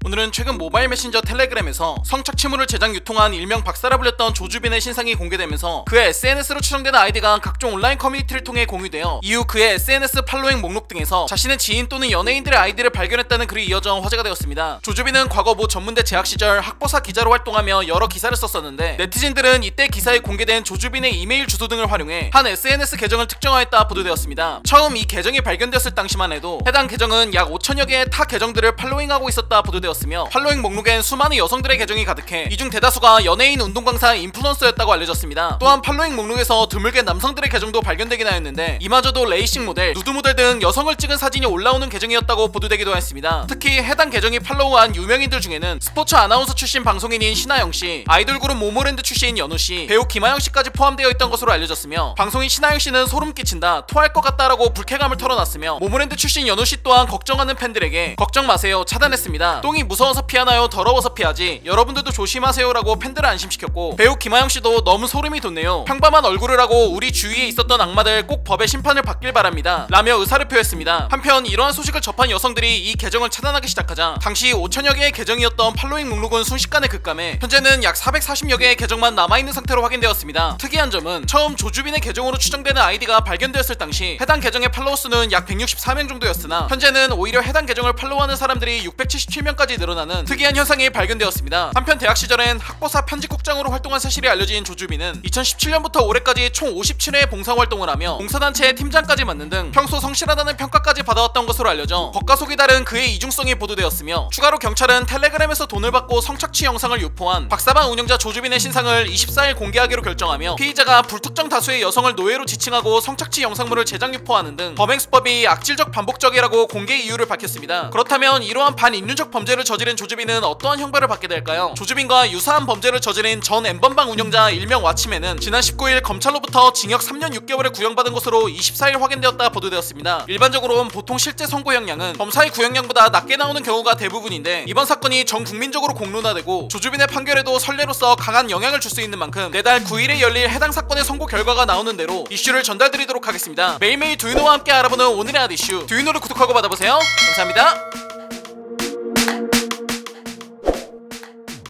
오늘은 최근 모바일 메신저 텔레그램에서 성착취물을 제작 유통한 일명 박사라 불렸던 조주빈의 신상이 공개되면서 그의 SNS로 추정되는 아이디가 각종 온라인 커뮤니티를 통해 공유되어 이후 그의 SNS 팔로잉 목록 등에서 자신의 지인 또는 연예인들의 아이디를 발견했다는 글이 이어져 화제가 되었습니다. 조주빈은 과거 모 전문대 재학 시절 학보사 기자로 활동하며 여러 기사를 썼었는데, 네티즌들은 이때 기사에 공개된 조주빈의 이메일 주소 등을 활용해 한 SNS 계정을 특정하였다 보도되었습니다. 처음 이 계정이 발견되었을 당시만 해도 해당 계정은 약 5천여 개의 타 계정들을 팔로잉하고 있었다 보도되었습니다. 팔로잉 목록엔 수많은 여성들의 계정이 가득해 이 중 대다수가 연예인, 운동강사, 인플루언서였다고 알려졌습니다. 또한 팔로잉 목록에서 드물게 남성들의 계정도 발견되긴 하였는데, 이마저도 레이싱 모델, 누드 모델 등 여성을 찍은 사진이 올라오는 계정이었다고 보도되기도 했습니다. 특히 해당 계정이 팔로우한 유명인들 중에는 스포츠 아나운서 출신 방송인인 신하영씨, 아이돌 그룹 모모랜드 출신인 연우씨, 배우 김하영씨까지 포함되어 있던 것으로 알려졌으며, 방송인 신하영씨는 소름 끼친다, 토할 것 같다라고 불쾌감을 털어놨으며, 모모랜드 출신 연우씨 또한 걱정하는 팬들에게 걱정 마세요, 차단했습니다. 똥이 무서워서 피하나요? 더러워서 피하지. 여러분들도 조심하세요라고 팬들을 안심시켰고, 배우 김하영씨도 너무 소름이 돋네요. 평범한 얼굴을 하고 우리 주위에 있었던 악마들 꼭 법의 심판을 받길 바랍니다 라며 의사를 표했습니다. 한편 이러한 소식을 접한 여성들이 이 계정을 차단하기 시작하자 당시 5천여 개의 계정이었던 팔로잉 목록은 순식간에 급감해 현재는 약 440여 개의 계정만 남아있는 상태로 확인되었습니다. 특이한 점은 처음 조주빈의 계정으로 추정되는 아이디가 발견되었을 당시 해당 계정의 팔로워 수는 약 164명 정도였으나, 현재는 오히려 해당 계정을 팔로우하는 사람들이 677명까지 늘어나는 특이한 현상이 발견되었습니다. 한편 대학 시절엔 학보사 편집국장으로 활동한 사실이 알려진 조주빈은 2017년부터 올해까지 총 57회의 봉사활동을 하며 봉사단체의 팀장까지 맡는 등 평소 성실하다는 평가까지 받아왔던 것으로 알려져 겉과 속이 다른 그의 이중성이 보도되었으며, 추가로 경찰은 텔레그램에서 돈을 받고 성착취 영상을 유포한 박사방 운영자 조주빈의 신상을 24일 공개하기로 결정하며, 피의자가 불특정 다수의 여성을 노예로 지칭하고 성착취 영상물을 제작 유포하는 등 범행 수법이 악질적 반복적이라고 공개 이유를 밝혔습니다. 그렇다면 이러한 반인륜적 범죄를 저지른 조주빈은 어떠한 형벌을 받게 될까요? 조주빈과 유사한 범죄를 저지른 전 엠번방 운영자 일명 와치맨은 지난 19일 검찰로부터 징역 3년 6개월을 구형받은 것으로 24일 확인되었다 보도되었습니다. 일반적으로는 보통 실제 선고형량은 검사의 구형량보다 낮게 나오는 경우가 대부분인데, 이번 사건이 전 국민적으로 공론화되고 조주빈의 판결에도 선례로서 강한 영향을 줄 수 있는 만큼 내달 9일에 열릴 해당 사건의 선고 결과가 나오는 대로 이슈를 전달드리도록 하겠습니다. 매일매일 두유노와 함께 알아보는 오늘의 핫 이슈, 두유노를 구독하고 받아보세요. 감사합니다.